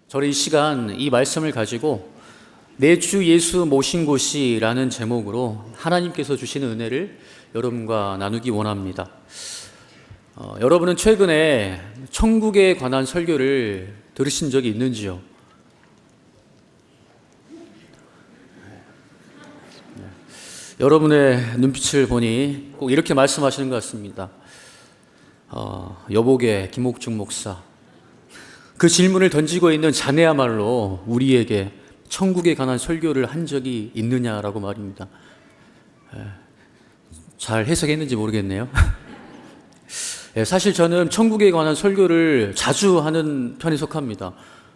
저는 이 시간 이 말씀을 가지고 내 주 예수 모신 곳이라는 제목으로 하나님께서 주시는 은혜를 여러분과 나누기 원합니다. 여러분은 최근에 천국에 관한 설교를 들으신 적이 있는지요? 여러분의 눈빛을 보니 꼭 이렇게 말씀하시는 것 같습니다. 여복의 김옥중 목사, 그 질문을 던지고 있는 자네야말로 우리에게 천국에 관한 설교를 한 적이 있느냐라고 말입니다. 잘 해석했는지 모르겠네요. 사실 저는 천국에 관한 설교를 자주 하는 편에 속합니다.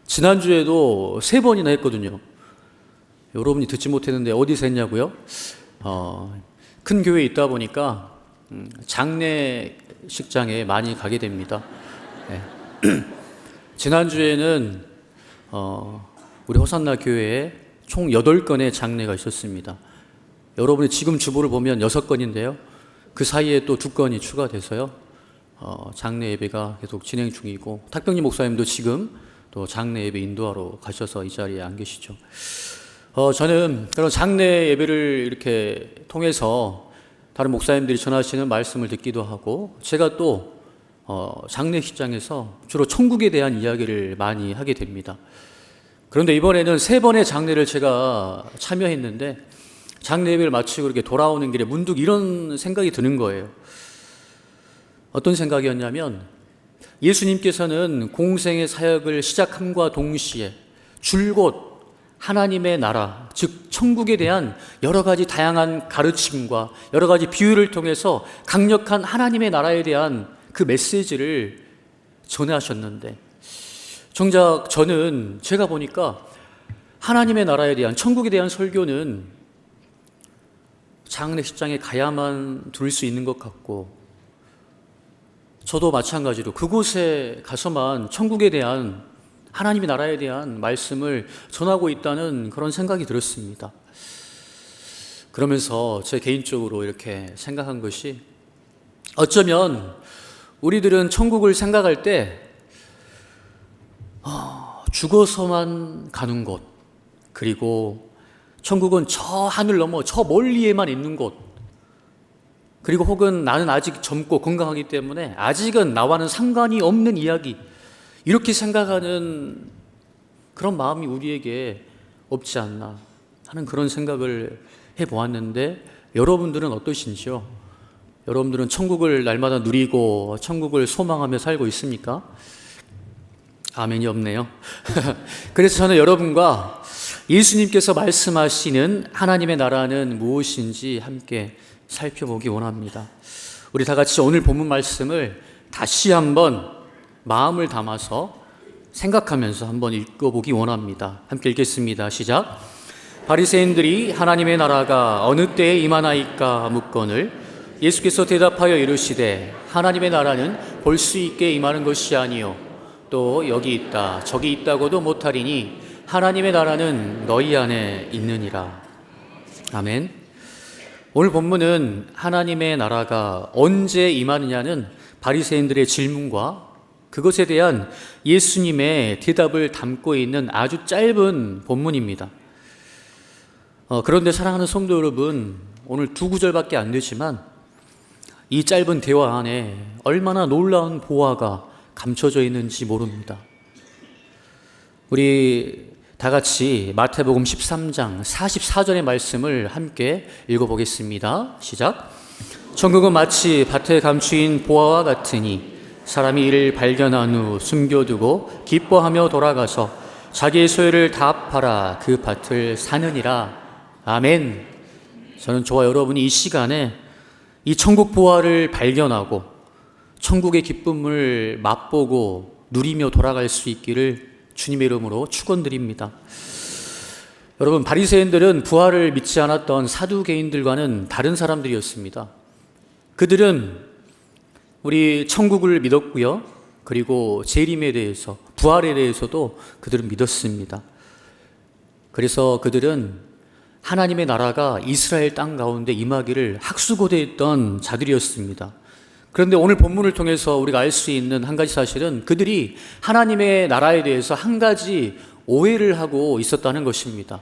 지난주에도 3번이나 했거든요. 여러분이 듣지 못했는데 어디서 했냐고요? 큰 교회에 있다 보니까 장례식장에 많이 가게 됩니다. 지난주에는 우리 호산나 교회에 총 8건의 장례가 있었습니다. 여러분이 지금 주보를 보면 6건인데요. 그 사이에 또 2건이 추가돼서요. 장례 예배가 계속 진행 중이고, 탁병리 목사님도 지금 또 장례 예배 인도하러 가셔서 이 자리에 안 계시죠. 저는 그런 장례 예배를 이렇게 통해서 다른 목사님들이 전하시는 말씀을 듣기도 하고, 제가 또 장례식장에서 주로 천국에 대한 이야기를 많이 하게 됩니다. 그런데 이번에는 3번의 장례를 제가 참여했는데, 장례 예배를 마치고 이렇게 돌아오는 길에 문득 이런 생각이 드는 거예요. 어떤 생각이었냐면, 예수님께서는 공생의 사역을 시작함과 동시에 줄곧 하나님의 나라, 즉 천국에 대한 여러 가지 다양한 가르침과 여러 가지 비유를 통해서 강력한 하나님의 나라에 대한 그 메시지를 전하셨는데, 정작 저는 제가 보니까 하나님의 나라에 대한, 천국에 대한 설교는 장례식장에 가야만 들을 수 있는 것 같고, 저도 마찬가지로 그곳에 가서만 천국에 대한, 하나님의 나라에 대한 말씀을 전하고 있다는 그런 생각이 들었습니다. 그러면서 제 개인적으로 이렇게 생각한 것이, 어쩌면 우리들은 천국을 생각할 때 죽어서만 가는 곳, 그리고 천국은 저 하늘 넘어 저 멀리에만 있는 곳, 그리고 혹은 나는 아직 젊고 건강하기 때문에 아직은 나와는 상관이 없는 이야기, 이렇게 생각하는 그런 마음이 우리에게 없지 않나 하는 그런 생각을 해보았는데, 여러분들은 어떠신지요? 여러분들은 천국을 날마다 누리고 천국을 소망하며 살고 있습니까? 아멘이 없네요. 그래서 저는 여러분과 예수님께서 말씀하시는 하나님의 나라는 무엇인지 함께 살펴보기 원합니다. 우리 다 같이 오늘 본문 말씀을 다시 한번 마음을 담아서 생각하면서 한번 읽어보기 원합니다. 함께 읽겠습니다. 시작. 바리새인들이 하나님의 나라가 어느 때에 임하나이까 묻거늘 예수께서 대답하여 이르시되 하나님의 나라는 볼 수 있게 임하는 것이 아니요 또 여기 있다 저기 있다고도 못하리니 하나님의 나라는 너희 안에 있느니라. 아멘. 오늘 본문은 하나님의 나라가 언제 임하느냐는 바리새인들의 질문과 그것에 대한 예수님의 대답을 담고 있는 아주 짧은 본문입니다. 그런데 사랑하는 성도 여러분, 오늘 2구절밖에 안 되지만 이 짧은 대화 안에 얼마나 놀라운 보화가 감춰져 있는지 모릅니다. 우리 다 같이 마태복음 13장 44절의 말씀을 함께 읽어보겠습니다. 시작. 천국은 마치 밭에 감추인 보화와 같으니 사람이 이를 발견한 후 숨겨두고 기뻐하며 돌아가서 자기의 소유를 다 팔아 그 밭을 사느니라. 아멘. 저는 저와 여러분이 이 시간에 이 천국 보화를 발견하고 천국의 기쁨을 맛보고 누리며 돌아갈 수 있기를 주님의 이름으로 축원드립니다. 여러분, 바리새인들은 부활을 믿지 않았던 사두개인들과는 다른 사람들이었습니다. 그들은 우리 천국을 믿었고요, 그리고 재림에 대해서, 부활에 대해서도 그들은 믿었습니다. 그래서 그들은 하나님의 나라가 이스라엘 땅 가운데 임하기를 학수고대했던 자들이었습니다. 그런데 오늘 본문을 통해서 우리가 알 수 있는 한 가지 사실은 그들이 하나님의 나라에 대해서 한 가지 오해를 하고 있었다는 것입니다.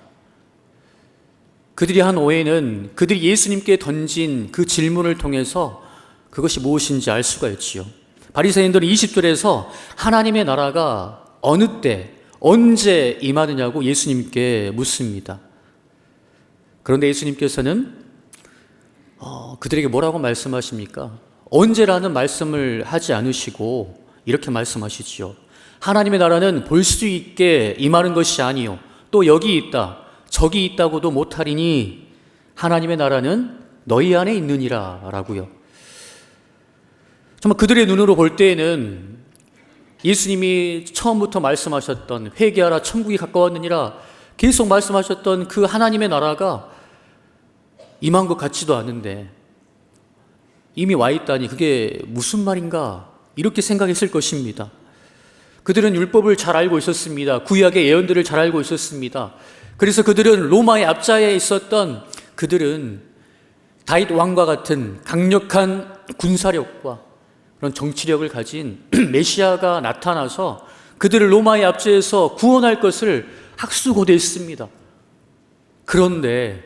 그들이 한 오해는 그들이 예수님께 던진 그 질문을 통해서 그것이 무엇인지 알 수가 있지요. 바리새인들은 20절에서 하나님의 나라가 어느 때, 언제 임하느냐고 예수님께 묻습니다. 그런데 예수님께서는 그들에게 뭐라고 말씀하십니까? 언제라는 말씀을 하지 않으시고 이렇게 말씀하시지요. 하나님의 나라는 볼 수 있게 임하는 것이 아니요 또 여기 있다 저기 있다고도 못하리니 하나님의 나라는 너희 안에 있느니라 라고요. 정말 그들의 눈으로 볼 때에는 예수님이 처음부터 말씀하셨던 회개하라 천국이 가까웠느니라 계속 말씀하셨던 그 하나님의 나라가 임한 것 같지도 않은데 이미 와 있다니 그게 무슨 말인가 이렇게 생각했을 것입니다. 그들은 율법을 잘 알고 있었습니다. 구약의 예언들을 잘 알고 있었습니다. 그래서 그들은 로마의 압자에 있었던 그들은 다윗 왕과 같은 강력한 군사력과 그런 정치력을 가진 메시아가 나타나서 그들을 로마의 압제에서 구원할 것을 학수고대했습니다. 그런데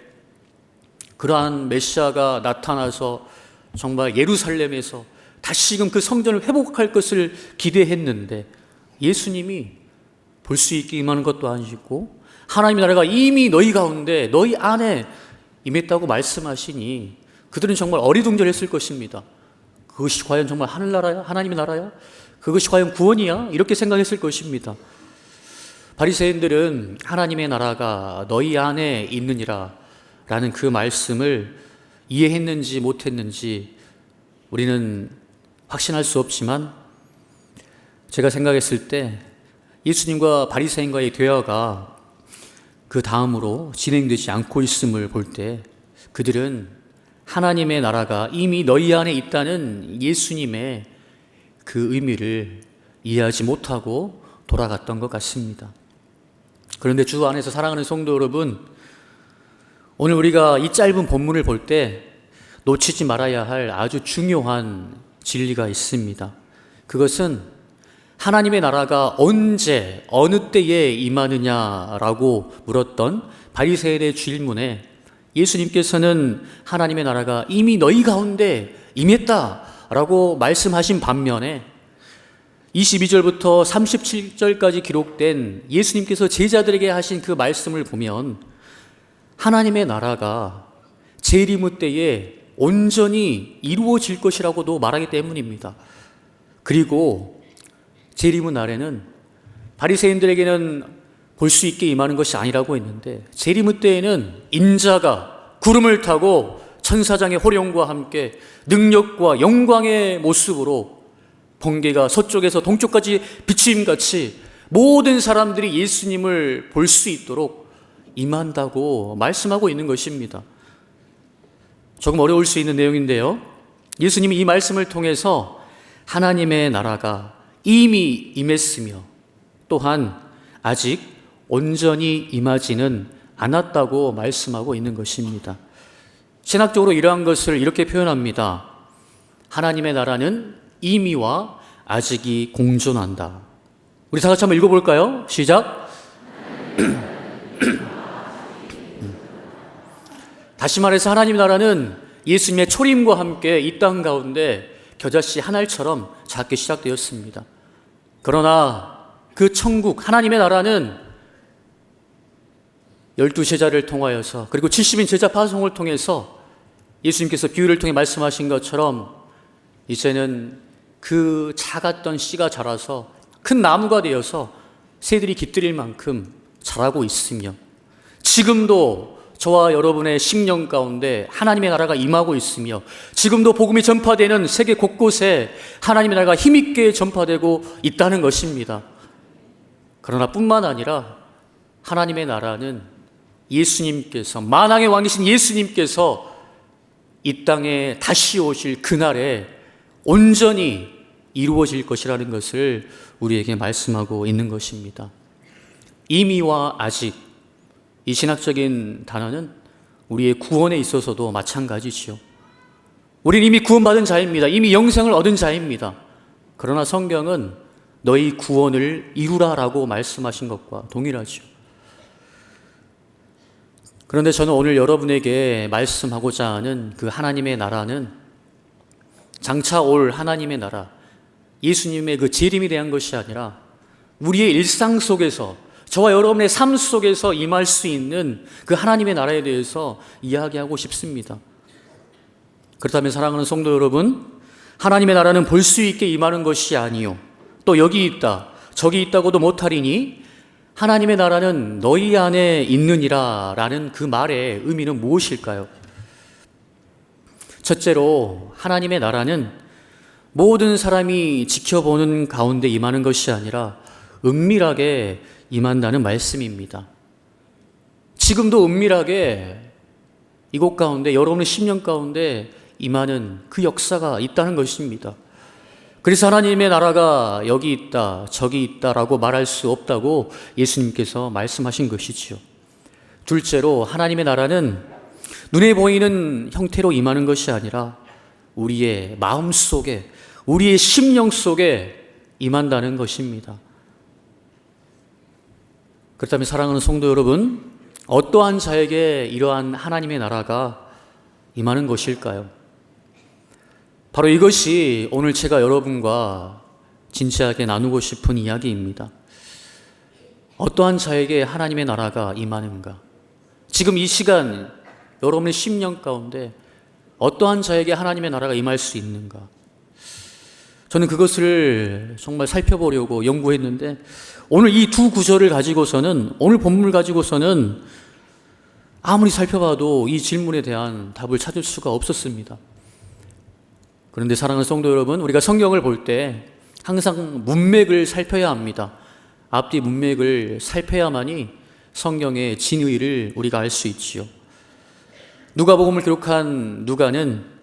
그러한 메시아가 나타나서 정말 예루살렘에서 다시금 그 성전을 회복할 것을 기대했는데 예수님이 볼 수 있게 임하는 것도 아니고 하나님의 나라가 이미 너희 가운데 너희 안에 임했다고 말씀하시니 그들은 정말 어리둥절했을 것입니다. 그것이 과연 정말 하늘나라야? 하나님의 나라야? 그것이 과연 구원이야? 이렇게 생각했을 것입니다. 바리새인들은 하나님의 나라가 너희 안에 있느니라 라는 그 말씀을 이해했는지 못했는지 우리는 확신할 수 없지만 제가 생각했을 때 예수님과 바리새인과의 대화가 그 다음으로 진행되지 않고 있음을 볼 때 그들은 하나님의 나라가 이미 너희 안에 있다는 예수님의 그 의미를 이해하지 못하고 돌아갔던 것 같습니다. 그런데 주 안에서 사랑하는 성도 여러분, 오늘 우리가 이 짧은 본문을 볼 때 놓치지 말아야 할 아주 중요한 진리가 있습니다. 그것은 하나님의 나라가 언제 어느 때에 임하느냐라고 물었던 바리새인의 질문에 예수님께서는 하나님의 나라가 이미 너희 가운데 임했다라고 말씀하신 반면에 22절부터 37절까지 기록된 예수님께서 제자들에게 하신 그 말씀을 보면 하나님의 나라가 재림의 때에 온전히 이루어질 것이라고도 말하기 때문입니다. 그리고 재림의 날에는 바리새인들에게는 볼 수 있게 임하는 것이 아니라고 했는데 재림의 때에는 인자가 구름을 타고 천사장의 호령과 함께 능력과 영광의 모습으로 번개가 서쪽에서 동쪽까지 비침같이 모든 사람들이 예수님을 볼 수 있도록 임한다고 말씀하고 있는 것입니다. 조금 어려울 수 있는 내용인데요, 예수님이 이 말씀을 통해서 하나님의 나라가 이미 임했으며 또한 아직 온전히 임하지는 않았다고 말씀하고 있는 것입니다. 신학적으로 이러한 것을 이렇게 표현합니다. 하나님의 나라는 이미와 아직이 공존한다. 우리 다 같이 한번 읽어볼까요? 시작. 다시 말해서 하나님의 나라는 예수님의 초림과 함께 이 땅 가운데 겨자씨 한 알처럼 작게 시작되었습니다. 그러나 그 천국 하나님의 나라는 12제자를 통하여서 그리고 70인 제자 파송을 통해서 예수님께서 비유를 통해 말씀하신 것처럼 이제는 그 작았던 씨가 자라서 큰 나무가 되어서 새들이 깃들일 만큼 자라고 있으며 지금도 저와 여러분의 심령 가운데 하나님의 나라가 임하고 있으며 지금도 복음이 전파되는 세계 곳곳에 하나님의 나라가 힘있게 전파되고 있다는 것입니다. 그러나 뿐만 아니라 하나님의 나라는 예수님께서 만왕의 왕이신 예수님께서 이 땅에 다시 오실 그날에 온전히 이루어질 것이라는 것을 우리에게 말씀하고 있는 것입니다. 이미와 아직, 이 신학적인 단어는 우리의 구원에 있어서도 마찬가지지요. 우리는 이미 구원받은 자입니다. 이미 영생을 얻은 자입니다. 그러나 성경은 너희 구원을 이루라라고 말씀하신 것과 동일하죠. 그런데 저는 오늘 여러분에게 말씀하고자 하는 그 하나님의 나라는 장차 올 하나님의 나라, 예수님의 그 재림에 대한 것이 아니라 우리의 일상 속에서, 저와 여러분의 삶 속에서 임할 수 있는 그 하나님의 나라에 대해서 이야기하고 싶습니다. 그렇다면 사랑하는 성도 여러분, 하나님의 나라는 볼 수 있게 임하는 것이 아니요, 또 여기 있다 저기 있다고도 못하리니 하나님의 나라는 너희 안에 있느니라 라는 그 말의 의미는 무엇일까요? 첫째로, 하나님의 나라는 모든 사람이 지켜보는 가운데 임하는 것이 아니라 은밀하게 임한다는 말씀입니다. 지금도 은밀하게 이곳 가운데, 여러분의 심령 가운데 임하는 그 역사가 있다는 것입니다. 그래서 하나님의 나라가 여기 있다 저기 있다라고 말할 수 없다고 예수님께서 말씀하신 것이지요. 둘째로, 하나님의 나라는 눈에 보이는 형태로 임하는 것이 아니라 우리의 마음 속에, 우리의 심령 속에 임한다는 것입니다. 그렇다면 사랑하는 성도 여러분, 어떠한 자에게 이러한 하나님의 나라가 임하는 것일까요? 바로 이것이 오늘 제가 여러분과 진지하게 나누고 싶은 이야기입니다. 어떠한 자에게 하나님의 나라가 임하는가? 지금 이 시간 여러분의 심령 가운데 어떠한 자에게 하나님의 나라가 임할 수 있는가? 저는 그것을 정말 살펴보려고 연구했는데, 오늘 이 두 구절을 가지고서는, 오늘 본문을 가지고서는 아무리 살펴봐도 이 질문에 대한 답을 찾을 수가 없었습니다. 그런데 사랑하는 성도 여러분, 우리가 성경을 볼 때 항상 문맥을 살펴야 합니다. 앞뒤 문맥을 살펴야만이 성경의 진의를 우리가 알 수 있지요. 누가복음을 기록한 누가는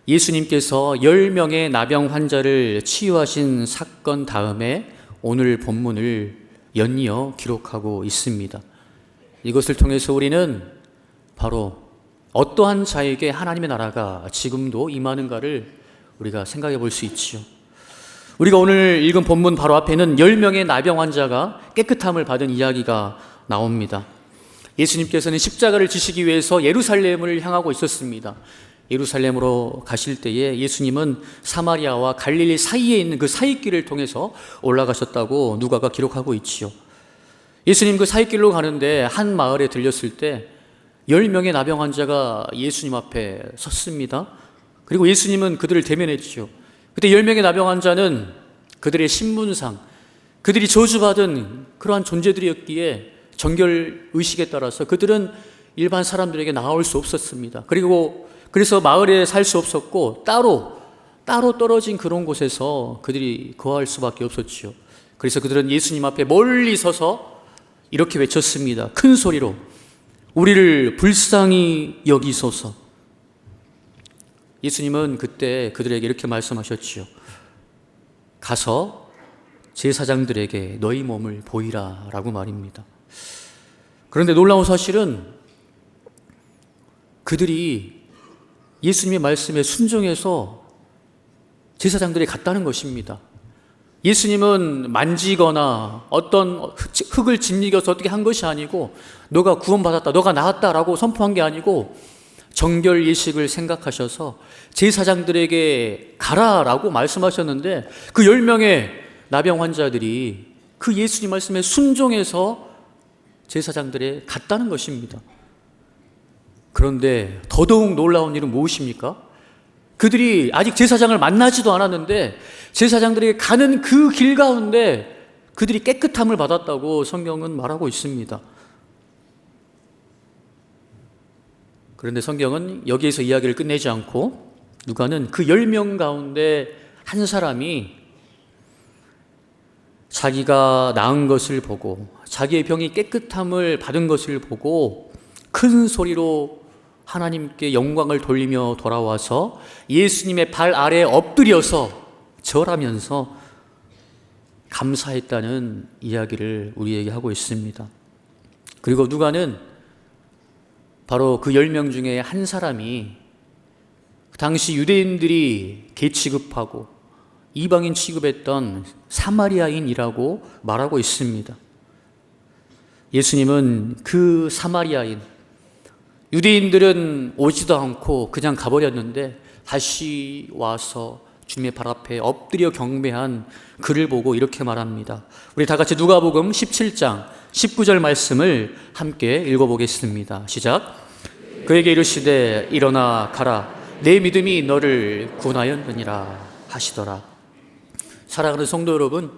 예수님께서 10명의 나병 환자를 치유하신 사건 다음에 오늘 본문을 연이어 기록하고 있습니다. 이것을 통해서 우리는 바로 어떠한 자에게 하나님의 나라가 지금도 임하는가를 우리가 생각해 볼 수 있지요. 우리가 오늘 읽은 본문 바로 앞에는 10명의 나병 환자가 깨끗함을 받은 이야기가 나옵니다. 예수님께서는 십자가를 지시기 위해서 예루살렘을 향하고 있었습니다. 예루살렘으로 가실 때에 예수님은 사마리아와 갈릴리 사이에 있는 그 사이길을 통해서 올라가셨다고 누가가 기록하고 있지요. 예수님 그 사이길로 가는데 한 마을에 들렸을 때 10명의 나병 환자가 예수님 앞에 섰습니다. 그리고 예수님은 그들을 대면했지요. 그때 10명의 나병 환자는 그들의 신분상, 그들이 저주받은 그러한 존재들이었기에 정결의식에 따라서 그들은 일반 사람들에게 나올 수 없었습니다. 그래서 마을에 살 수 없었고 따로 떨어진 그런 곳에서 그들이 거할 수밖에 없었지요. 그래서 그들은 예수님 앞에 멀리 서서 이렇게 외쳤습니다. 큰 소리로, 우리를 불쌍히 여기소서. 예수님은 그때 그들에게 이렇게 말씀하셨지요. 가서 제사장들에게 너희 몸을 보이라 라고 말입니다. 그런데 놀라운 사실은 그들이 예수님의 말씀에 순종해서 제사장들이 갔다는 것입니다. 예수님은 만지거나 어떤 흙을 짓이겨서 어떻게 한 것이 아니고, 너가 구원받았다, 너가 나았다라고 선포한 게 아니고 정결 예식을 생각하셔서 제사장들에게 가라라고 말씀하셨는데, 그 10명의 나병 환자들이 그 예수님 말씀에 순종해서 제사장들에 갔다는 것입니다. 그런데 더더욱 놀라운 일은 무엇입니까? 그들이 아직 제사장을 만나지도 않았는데 제사장들에게 가는 그 길 가운데 그들이 깨끗함을 받았다고 성경은 말하고 있습니다. 그런데 성경은 여기에서 이야기를 끝내지 않고 누가는 그 10명 가운데 한 사람이 자기가 나은 것을 보고 자기의 병이 깨끗함을 받은 것을 보고 큰 소리로 하나님께 영광을 돌리며 돌아와서 예수님의 발 아래에 엎드려서 절하면서 감사했다는 이야기를 우리에게 하고 있습니다. 그리고 누가는 바로 그 10명 중에 한 사람이 당시 유대인들이 개취급하고 이방인 취급했던 사마리아인이라고 말하고 있습니다. 예수님은 그 사마리아인, 유대인들은 오지도 않고 그냥 가버렸는데 다시 와서 주님의 발 앞에 엎드려 경배한 그를 보고 이렇게 말합니다. 우리 다 같이 누가복음 17장 19절 말씀을 함께 읽어보겠습니다. 시작. 그에게 이르시되 일어나 가라, 내 믿음이 너를 구원하였느니라 하시더라. 사랑하는 성도 여러분,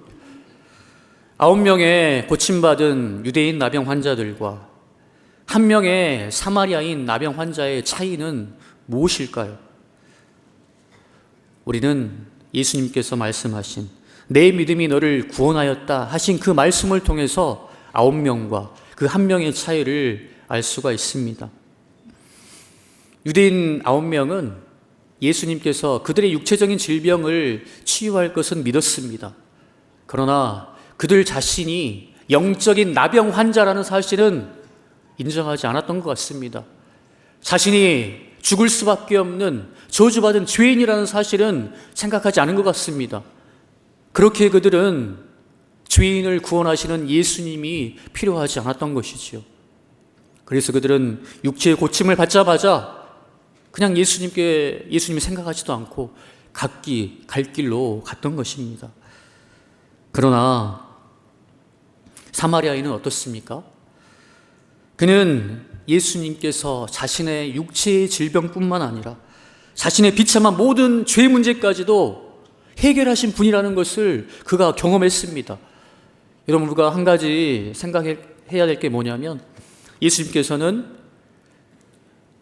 9명의 고침받은 유대인 나병 환자들과 1명의 사마리아인 나병 환자의 차이는 무엇일까요? 우리는 예수님께서 말씀하신 내 믿음이 너를 구원하였다 하신 그 말씀을 통해서 9명과 그 1명의 차이를 알 수가 있습니다. 유대인 9명은 예수님께서 그들의 육체적인 질병을 치유할 것은 믿었습니다. 그러나 그들 자신이 영적인 나병 환자라는 사실은 인정하지 않았던 것 같습니다. 자신이 죽을 수밖에 없는 저주받은 죄인이라는 사실은 생각하지 않은 것 같습니다. 그렇게 그들은 죄인을 구원하시는 예수님이 필요하지 않았던 것이지요. 그래서 그들은 육체의 고침을 받자마자 그냥 예수님이 생각하지도 않고 각기 갈 길로 갔던 것입니다. 그러나 사마리아인은 어떻습니까? 그는 예수님께서 자신의 육체의 질병뿐만 아니라 자신의 비참한 모든 죄 문제까지도 해결하신 분이라는 것을 그가 경험했습니다. 여러분, 우리가 한 가지 생각해야 될 게 뭐냐면, 예수님께서는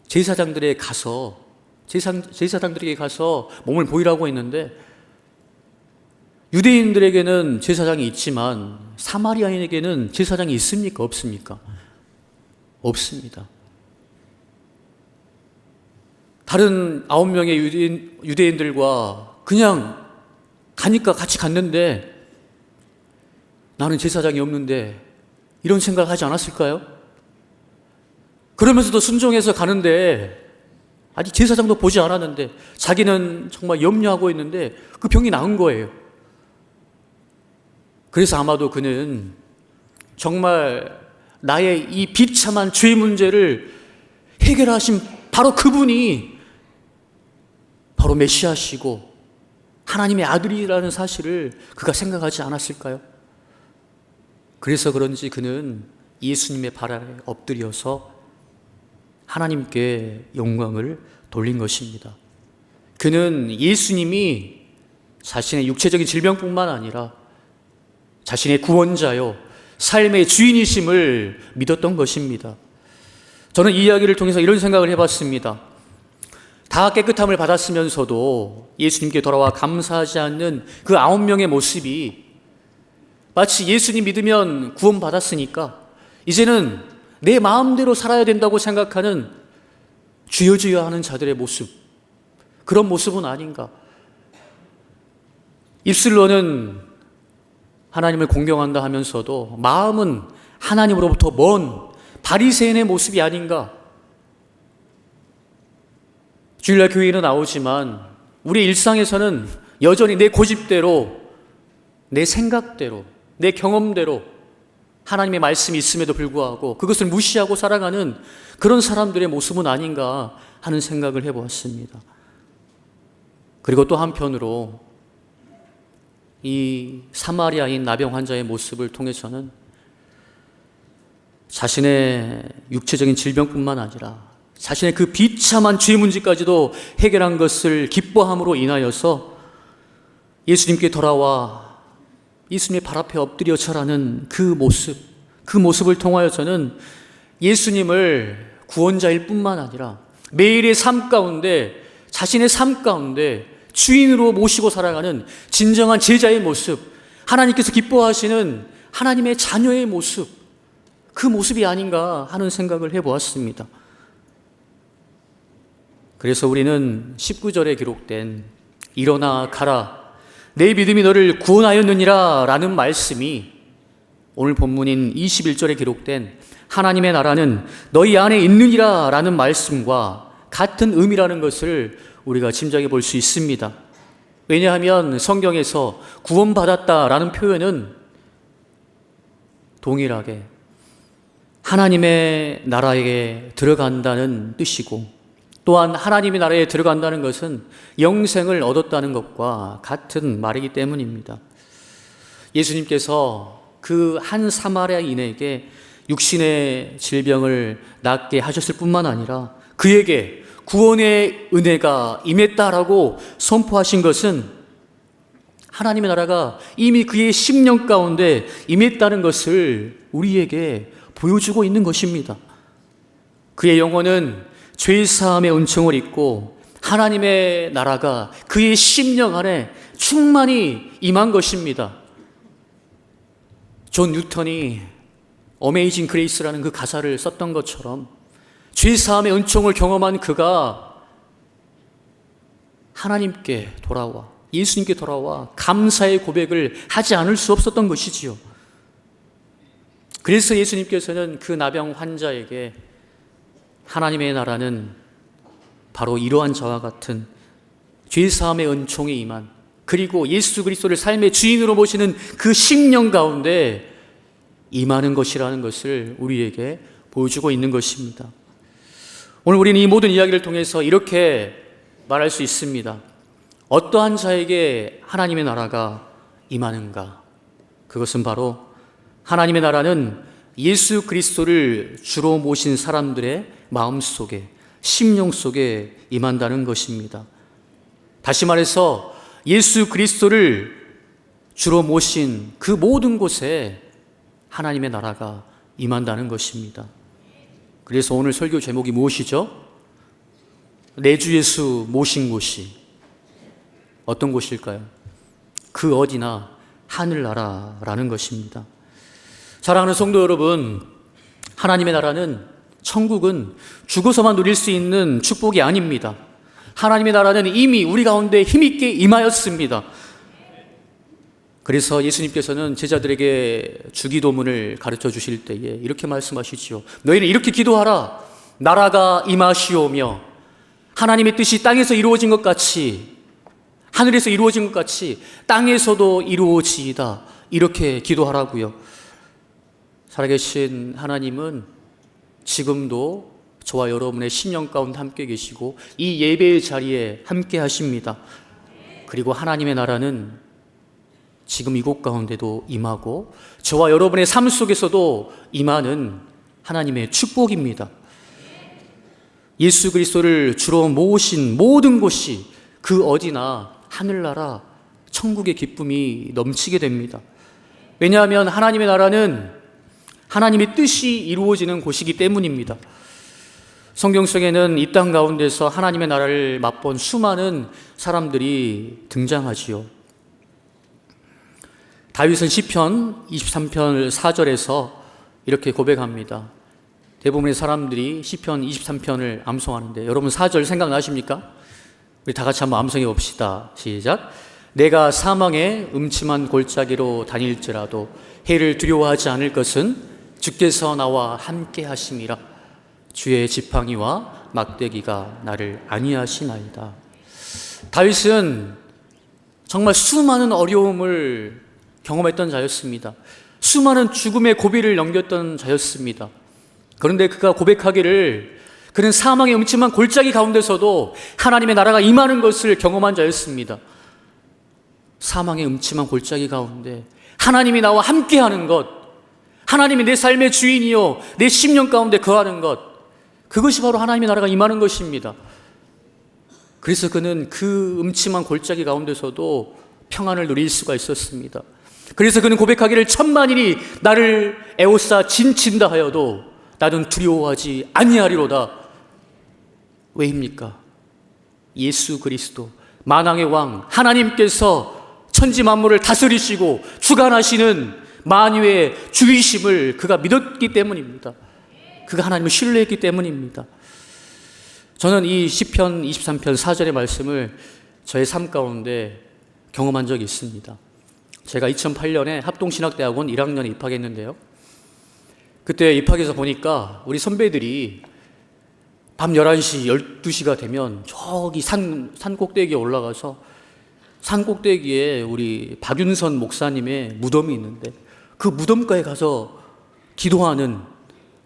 제사장들에게 가서 몸을 보이라고 했는데, 유대인들에게는 제사장이 있지만 사마리아인에게는 제사장이 있습니까? 없습니까? 없습니다. 다른 9명의 유대인들과 그냥 가니까 같이 갔는데 나는 제사장이 없는데 이런 생각을 하지 않았을까요? 그러면서도 순종해서 가는데 아직 제사장도 보지 않았는데 자기는 정말 염려하고 있는데 그 병이 나은 거예요. 그래서 아마도 그는 정말 나의 이 비참한 죄 문제를 해결하신 바로 그분이 바로 메시아시고 하나님의 아들이라는 사실을 그가 생각하지 않았을까요? 그래서 그런지 그는 예수님의 발 아래 엎드려서 하나님께 영광을 돌린 것입니다. 그는 예수님이 자신의 육체적인 질병뿐만 아니라 자신의 구원자요, 삶의 주인이심을 믿었던 것입니다. 저는 이 이야기를 통해서 이런 생각을 해봤습니다. 다 깨끗함을 받았으면서도 예수님께 돌아와 감사하지 않는 그 9명의 모습이 마치 예수님 믿으면 구원받았으니까 이제는 내 마음대로 살아야 된다고 생각하는 쥐어쥐어 하는 자들의 모습, 그런 모습은 아닌가. 입술로는 하나님을 공경한다 하면서도 마음은 하나님으로부터 먼 바리새인의 모습이 아닌가. 주일날 교회에는 나오지만 우리 일상에서는 여전히 내 고집대로, 내 생각대로, 내 경험대로 하나님의 말씀이 있음에도 불구하고 그것을 무시하고 살아가는 그런 사람들의 모습은 아닌가 하는 생각을 해보았습니다. 그리고 또 한편으로 이 사마리아인 나병 환자의 모습을 통해서는 자신의 육체적인 질병뿐만 아니라 자신의 그 비참한 죄 문제까지도 해결한 것을 기뻐함으로 인하여서 예수님께 돌아와 예수님의 발 앞에 엎드려 절하는 그 모습을 통하여서는 예수님을 구원자일 뿐만 아니라 매일의 삶 가운데, 자신의 삶 가운데 주인으로 모시고 살아가는 진정한 제자의 모습, 하나님께서 기뻐하시는 하나님의 자녀의 모습, 그 모습이 아닌가 하는 생각을 해보았습니다. 그래서 우리는 19절에 기록된 일어나 가라, 내 믿음이 너를 구원하였느니라 라는 말씀이 오늘 본문인 21절에 기록된 하나님의 나라는 너희 안에 있느니라 라는 말씀과 같은 의미라는 것을 우리가 짐작해 볼 수 있습니다. 왜냐하면 성경에서 구원받았다라는 표현은 동일하게 하나님의 나라에 들어간다는 뜻이고, 또한 하나님의 나라에 들어간다는 것은 영생을 얻었다는 것과 같은 말이기 때문입니다. 예수님께서 그 한 사마리아인에게 육신의 질병을 낫게 하셨을 뿐만 아니라 그에게 구원의 은혜가 임했다라고 선포하신 것은 하나님의 나라가 이미 그의 심령 가운데 임했다는 것을 우리에게 보여주고 있는 것입니다. 그의 영혼은 죄사함의 은총을 입고 하나님의 나라가 그의 심령 안에 충만히 임한 것입니다. 존 뉴턴이 어메이징 그레이스라는 그 가사를 썼던 것처럼 죄사함의 은총을 경험한 그가 하나님께 돌아와, 예수님께 돌아와 감사의 고백을 하지 않을 수 없었던 것이지요. 그래서 예수님께서는 그 나병 환자에게 하나님의 나라는 바로 이러한 저와 같은 죄사함의 은총에 임한, 그리고 예수 그리스도를 삶의 주인으로 모시는 그 심령 가운데 임하는 것이라는 것을 우리에게 보여주고 있는 것입니다. 오늘 우리는 이 모든 이야기를 통해서 이렇게 말할 수 있습니다. 어떠한 자에게 하나님의 나라가 임하는가? 그것은 바로 하나님의 나라는 예수 그리스도를 주로 모신 사람들의 마음속에, 심령 속에 임한다는 것입니다. 다시 말해서 예수 그리스도를 주로 모신 그 모든 곳에 하나님의 나라가 임한다는 것입니다. 그래서 오늘 설교 제목이 무엇이죠? 내 주 예수 모신 곳이 어떤 곳일까요? 그 어디나 하늘나라라는 것입니다. 사랑하는 성도 여러분, 하나님의 나라는, 천국은 죽어서만 누릴 수 있는 축복이 아닙니다. 하나님의 나라는 이미 우리 가운데 힘있게 임하였습니다. 그래서 예수님께서는 제자들에게 주기도문을 가르쳐 주실 때에 이렇게 말씀하시지요. 너희는 이렇게 기도하라. 나라가 임하시오며 하나님의 뜻이 땅에서 이루어진 것 같이, 하늘에서 이루어진 것 같이 땅에서도 이루어지이다. 이렇게 기도하라고요. 살아계신 하나님은 지금도 저와 여러분의 심령 가운데 함께 계시고 이 예배의 자리에 함께 하십니다. 그리고 하나님의 나라는 지금 이곳 가운데도 임하고 저와 여러분의 삶 속에서도 임하는 하나님의 축복입니다. 예수 그리스도를 주로 모신 모든 곳이 그 어디나 하늘나라, 천국의 기쁨이 넘치게 됩니다. 왜냐하면 하나님의 나라는 하나님의 뜻이 이루어지는 곳이기 때문입니다. 성경 속에는 이 땅 가운데서 하나님의 나라를 맛본 수많은 사람들이 등장하지요. 다윗은 시편 23편 4절에서 이렇게 고백합니다. 대부분의 사람들이 시편 23편을 암송하는데 여러분 4절 생각나십니까? 우리 다 같이 한번 암송해 봅시다. 시작. 내가 사망의 음침한 골짜기로 다닐지라도 해를 두려워하지 않을 것은 주께서 나와 함께 하심이라. 주의 지팡이와 막대기가 나를 안위하시나이다. 다윗은 정말 수많은 어려움을 경험했던 자였습니다. 수많은 죽음의 고비를 넘겼던 자였습니다. 그런데 그가 고백하기를 그는 사망의 음침한 골짜기 가운데서도 하나님의 나라가 임하는 것을 경험한 자였습니다. 사망의 음침한 골짜기 가운데 하나님이 나와 함께하는 것, 하나님이 내 삶의 주인이요 내 심령 가운데 거하는 것, 그것이 바로 하나님의 나라가 임하는 것입니다. 그래서 그는 그 음침한 골짜기 가운데서도 평안을 누릴 수가 있었습니다. 그래서 그는 고백하기를 천만인이 나를 에워싸 진친다 하여도 나는 두려워하지 아니하리로다. 왜입니까? 예수 그리스도 만왕의 왕 하나님께서 천지 만물을 다스리시고 주관하시는 만유의 주이심을 그가 믿었기 때문입니다. 그가 하나님을 신뢰했기 때문입니다. 저는 이 시편 23편 4절의 말씀을 저의 삶 가운데 경험한 적이 있습니다. 제가 2008년에 합동신학대학원 1학년에 입학했는데요. 그때 입학해서 보니까 우리 선배들이 밤 11시, 12시가 되면 저기 산 꼭대기에 올라가서 산 꼭대기에 우리 박윤선 목사님의 무덤이 있는데 그 무덤가에 가서 기도하는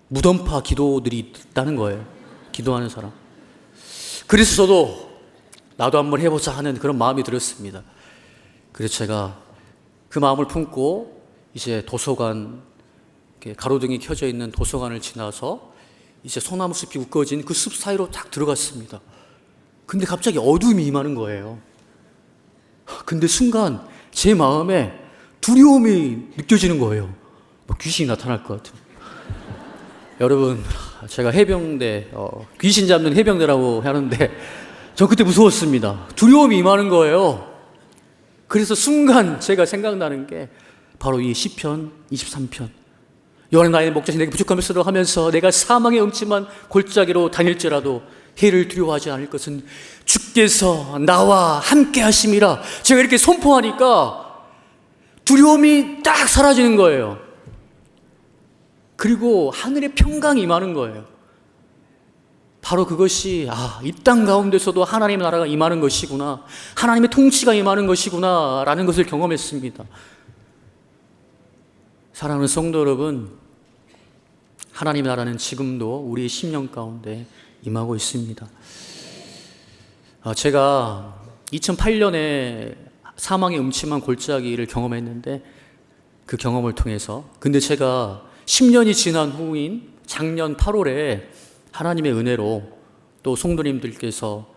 무덤파 기도들이 있다는 거예요. 기도하는 사람. 그래서 저도 나도 한번 해보자 하는 그런 마음이 들었습니다. 그래서 제가 그 마음을 품고 이제 도서관, 가로등이 켜져 있는 도서관을 지나서 이제 소나무 숲이 우거진 그 숲 사이로 딱 들어갔습니다. 근데 갑자기 어둠이 임하는 거예요. 근데 순간 제 마음에 두려움이 느껴지는 거예요. 귀신이 나타날 것 같은. 여러분, 제가 해병대, 귀신 잡는 해병대라고 하는데 저 그때 무서웠습니다. 두려움이 임하는 거예요. 그래서 순간 제가 생각나는 게 바로 이 시편 23편. 여호와는 나의 목자신 내게 부족함을 쓰러 하면서 내가 사망의 음침한 골짜기로 다닐지라도 해를 두려워하지 않을 것은 주께서 나와 함께 하심이라. 제가 이렇게 선포하니까 두려움이 딱 사라지는 거예요. 그리고 하늘의 평강이 임하는 거예요. 바로 그것이 이 땅 가운데서도 하나님의 나라가 임하는 것이구나, 하나님의 통치가 임하는 것이구나 라는 것을 경험했습니다. 사랑하는 성도 여러분, 하나님의 나라는 지금도 우리의 심령 가운데 임하고 있습니다. 제가 2008년에 사망의 음침한 골짜기를 경험했는데 그 경험을 통해서, 근데 제가 10년이 지난 후인 작년 8월에 하나님의 은혜로 또 성도님들께서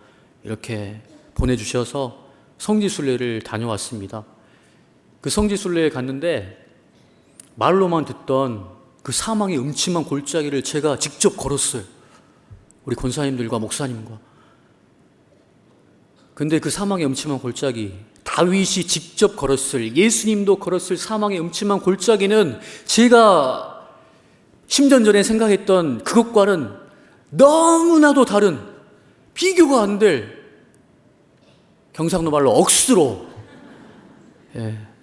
이렇게 보내주셔서 성지순례를 다녀왔습니다. 그 성지순례에 갔는데 말로만 듣던 그 사망의 음침한 골짜기를 제가 직접 걸었어요. 우리 권사님들과 목사님과. 근데 그 사망의 음침한 골짜기, 다윗이 직접 걸었을, 예수님도 걸었을 사망의 음침한 골짜기는 제가 10년 전에 생각했던 그것과는 너무나도 다른, 비교가 안 될, 경상도 말로 억수로,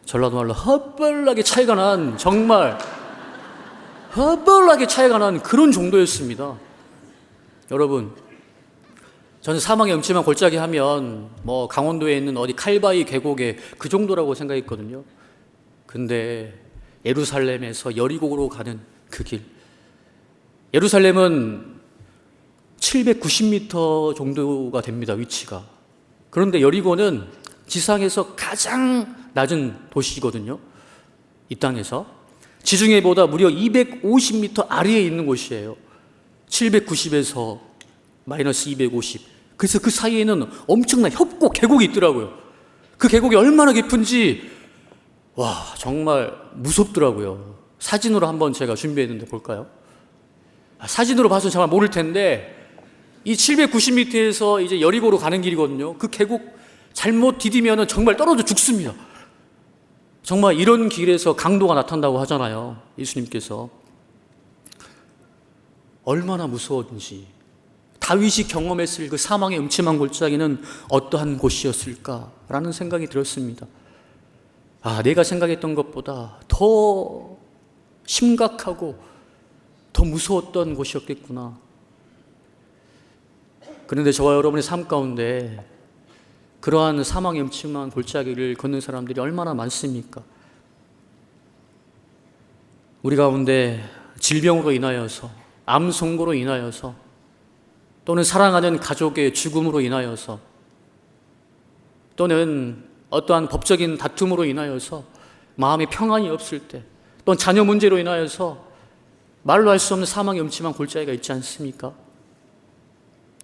전라도 말로 헛벌나게 차이가 난, 정말 헛벌나게 차이가 난 그런 정도였습니다. 여러분, 저는 사망의 음침한 골짜기 하면 강원도에 있는 어디 칼바위 계곡에 그 정도라고 생각했거든요. 근데 예루살렘에서 여리고로 가는 그 길, 예루살렘은 790m 정도가 됩니다, 위치가. 그런데 여리고는 지상에서 가장 낮은 도시거든요. 이 땅에서 지중해보다 무려 250m 아래에 있는 곳이에요. 790에서 마이너스 250. 그래서 그 사이에는 엄청난 협곡, 계곡이 있더라고요. 그 계곡이 얼마나 깊은지 정말 무섭더라고요. 사진으로 한번 제가 준비했는데 볼까요? 사진으로 봐서 정말 모를 텐데 이 790m에서 이제 여리고로 가는 길이거든요. 그 계곡 잘못 디디면 정말 떨어져 죽습니다. 정말 이런 길에서 강도가 나타난다고 하잖아요, 예수님께서. 얼마나 무서웠는지, 다윗이 경험했을 그 사망의 음침한 골짜기는 어떠한 곳이었을까라는 생각이 들었습니다. 내가 생각했던 것보다 더 심각하고 더 무서웠던 곳이었겠구나. 그런데 저와 여러분의 삶 가운데 그러한 사망의 음침한 골짜기를 걷는 사람들이 얼마나 많습니까? 우리 가운데 질병으로 인하여서, 암 선고로 인하여서, 또는 사랑하는 가족의 죽음으로 인하여서, 또는 어떠한 법적인 다툼으로 인하여서 마음에 평안이 없을 때, 또는 자녀 문제로 인하여서 말로 할 수 없는 사망의 음침한 골짜기가 있지 않습니까?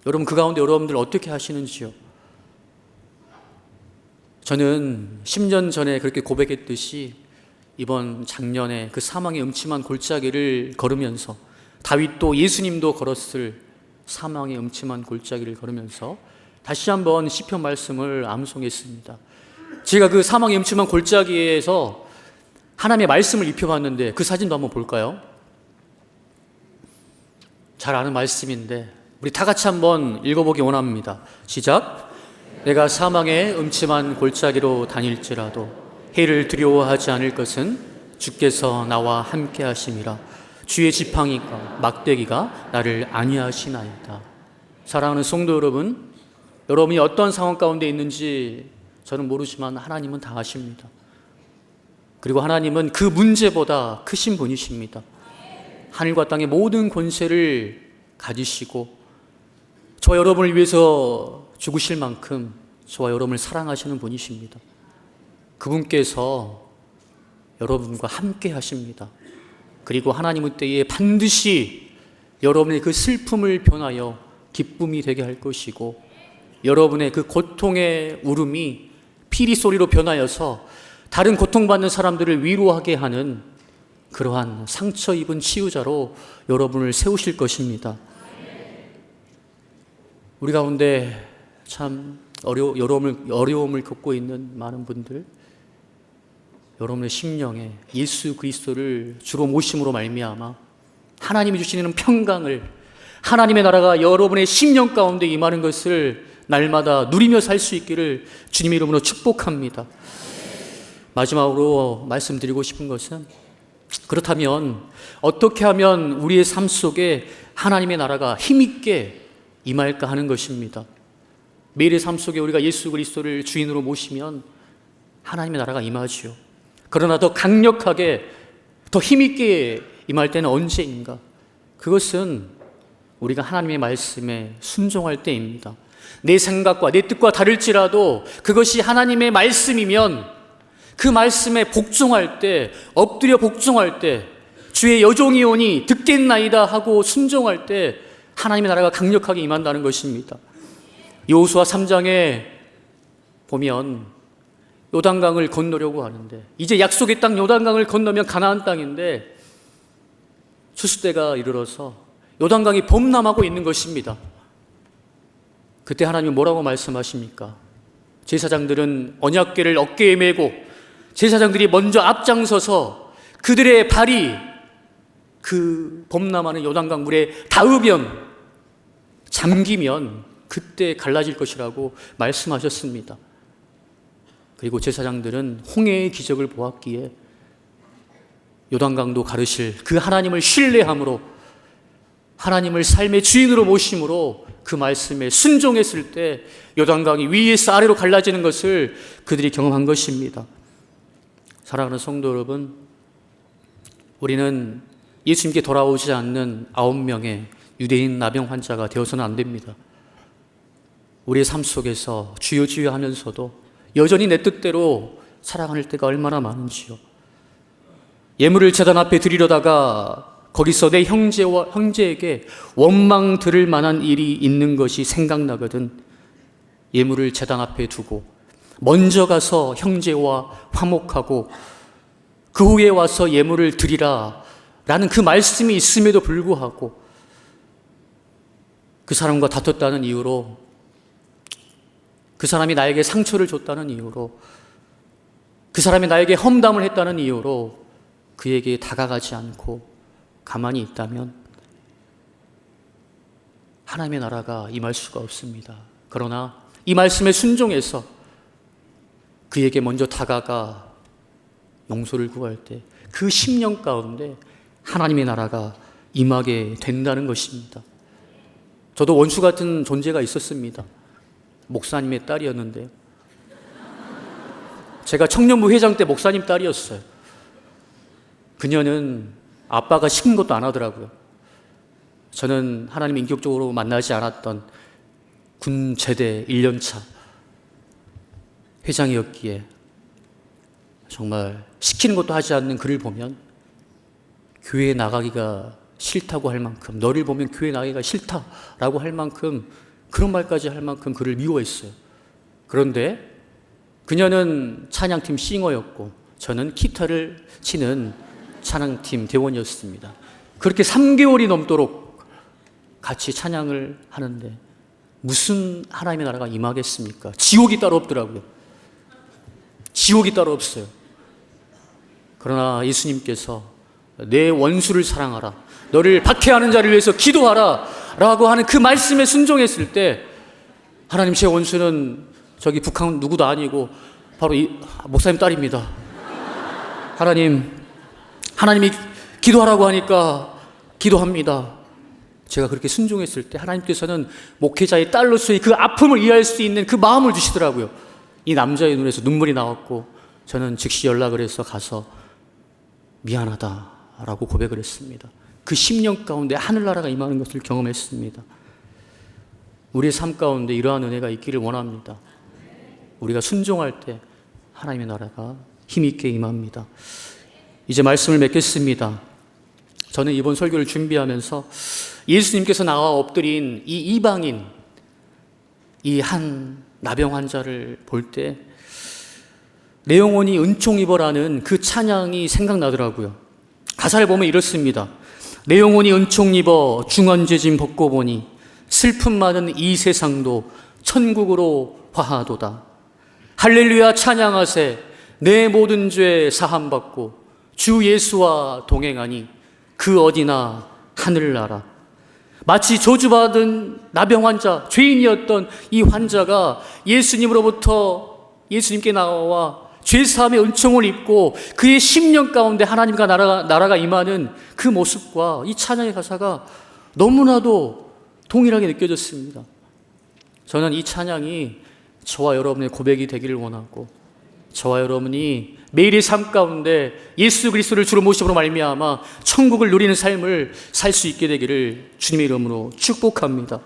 여러분, 그 가운데 여러분들 어떻게 하시는지요? 저는 10년 전에 그렇게 고백했듯이 이번 작년에 그 사망의 음침한 골짜기를 걸으면서, 다윗도 예수님도 걸었을 사망의 음침한 골짜기를 걸으면서 다시 한번 시편 말씀을 암송했습니다. 제가 그 사망의 음침한 골짜기에서 하나님의 말씀을 입혀봤는데 그 사진도 한번 볼까요? 잘 아는 말씀인데 우리 다 같이 한번 읽어보기 원합니다. 시작. 내가 사망의 음침한 골짜기로 다닐지라도 해를 두려워하지 않을 것은 주께서 나와 함께 하심이라. 주의 지팡이가 막대기가 나를 안위하시나이다. 사랑하는 성도 여러분, 여러분이 어떤 상황 가운데 있는지 저는 모르지만 하나님은 다 아십니다. 그리고 하나님은 그 문제보다 크신 분이십니다. 하늘과 땅의 모든 권세를 가지시고 저와 여러분을 위해서 죽으실 만큼 저와 여러분을 사랑하시는 분이십니다. 그분께서 여러분과 함께 하십니다. 그리고 하나님은 때에 반드시 여러분의 그 슬픔을 변하여 기쁨이 되게 할 것이고 여러분의 그 고통의 울음이 피리 소리로 변하여서 다른 고통받는 사람들을 위로하게 하는 그러한 상처 입은 치유자로 여러분을 세우실 것입니다. 우리 가운데 참 어려움을 겪고 있는 많은 분들, 여러분의 심령에 예수 그리스도를 주로 모심으로 말미암아 하나님이 주시는 평강을, 하나님의 나라가 여러분의 심령 가운데 임하는 것을 날마다 누리며 살 수 있기를 주님의 이름으로 축복합니다. 마지막으로 말씀드리고 싶은 것은, 그렇다면 어떻게 하면 우리의 삶 속에 하나님의 나라가 힘있게 임할까 하는 것입니다. 매일의 삶 속에 우리가 예수 그리스도를 주인으로 모시면 하나님의 나라가 임하지요. 그러나 더 강력하게, 더 힘있게 임할 때는 언제인가? 그것은 우리가 하나님의 말씀에 순종할 때입니다. 내 생각과 내 뜻과 다를지라도 그것이 하나님의 말씀이면 그 말씀에 복종할 때, 엎드려 복종할 때, 주의 여종이오니 듣겠나이다 하고 순종할 때 하나님의 나라가 강력하게 임한다는 것입니다. 여호수아 3장에 보면 요단강을 건너려고 하는데, 이제 약속의 땅 요단강을 건너면 가나안 땅인데 추수때가 이르러서 요단강이 범람하고 있는 것입니다. 그때 하나님은 뭐라고 말씀하십니까? 제사장들은 언약궤를 어깨에 메고 제사장들이 먼저 앞장서서 그들의 발이 그 범람하는 요단강 물에 닿으면, 잠기면 그때 갈라질 것이라고 말씀하셨습니다. 그리고 제사장들은 홍해의 기적을 보았기에 요단강도 가르실 그 하나님을 신뢰함으로, 하나님을 삶의 주인으로 모심으로 그 말씀에 순종했을 때 요단강이 위에서 아래로 갈라지는 것을 그들이 경험한 것입니다. 사랑하는 성도 여러분, 우리는 예수님께 돌아오지 않는 9명의 유대인 나병 환자가 되어서는 안 됩니다. 우리의 삶 속에서 주여 주여 하면서도 여전히 내 뜻대로 살아가는 때가 얼마나 많은지요. 예물을 제단 앞에 드리려다가 거기서 내 형제에게 원망 들을 만한 일이 있는 것이 생각나거든 예물을 제단 앞에 두고 먼저 가서 형제와 화목하고 그 후에 와서 예물을 드리라 라는 그 말씀이 있음에도 불구하고 그 사람과 다퉜다는 이유로, 그 사람이 나에게 상처를 줬다는 이유로, 그 사람이 나에게 험담을 했다는 이유로 그에게 다가가지 않고 가만히 있다면 하나님의 나라가 임할 수가 없습니다. 그러나 이 말씀에 순종해서 그에게 먼저 다가가 용서를 구할 때 그 심령 가운데 하나님의 나라가 임하게 된다는 것입니다. 저도 원수 같은 존재가 있었습니다. 목사님의 딸이었는데요. 제가 청년부 회장 때 목사님 딸이었어요. 그녀는 아빠가 시킨 것도 안 하더라고요. 저는 하나님 인격적으로 만나지 않았던 군 제대 1년차 회장이었기에 정말 시키는 것도 하지 않는 그를 보면 교회에 나가기가 싫다고 할 만큼, 너를 보면 교회 나가기가 싫다라고 할 만큼, 그런 말까지 할 만큼 그를 미워했어요. 그런데 그녀는 찬양팀 싱어였고 저는 기타를 치는 찬양팀 대원이었습니다. 그렇게 3개월이 넘도록 같이 찬양을 하는데 무슨 하나님의 나라가 임하겠습니까? 지옥이 따로 없더라고요. 지옥이 따로 없어요. 그러나 예수님께서 내 원수를 사랑하라, 너를 박해하는 자를 위해서 기도하라 라고 하는 그 말씀에 순종했을 때 하나님, 제 원수는 저기 북한 누구도 아니고 바로 이 목사님 딸입니다. 하나님이 기도하라고 하니까 기도합니다. 제가 그렇게 순종했을 때 하나님께서는 목회자의 딸로서의 그 아픔을 이해할 수 있는 그 마음을 주시더라고요. 이 남자의 눈에서 눈물이 나왔고 저는 즉시 연락을 해서 가서 미안하다라고 고백을 했습니다. 그 10년 가운데 하늘나라가 임하는 것을 경험했습니다. 우리의 삶 가운데 이러한 은혜가 있기를 원합니다. 우리가 순종할 때 하나님의 나라가 힘있게 임합니다. 이제 말씀을 맺겠습니다. 저는 이번 설교를 준비하면서 예수님께서 나와 엎드린 이 이방인, 이 한 나병 환자를 볼 때 내 영혼이 은총 입어라는 그 찬양이 생각나더라고요. 가사를 보면 이렇습니다. 내 영혼이 은총 입어 중언죄짐 벗고 보니 슬픔 많은 이 세상도 천국으로 화하도다. 할렐루야 찬양하세. 내 모든 죄 사함받고 주 예수와 동행하니 그 어디나 하늘나라. 마치 저주받은 나병 환자, 죄인이었던 이 환자가 예수님께 나와 죄사함의 은총을 입고 그의 10년 가운데 하나님과 나라가 임하는 그 모습과 이 찬양의 가사가 너무나도 동일하게 느껴졌습니다. 저는 이 찬양이 저와 여러분의 고백이 되기를 원하고 저와 여러분이 매일의 삶 가운데 예수 그리스도를 주로 모심으로 말미암아 천국을 누리는 삶을 살 수 있게 되기를 주님의 이름으로 축복합니다.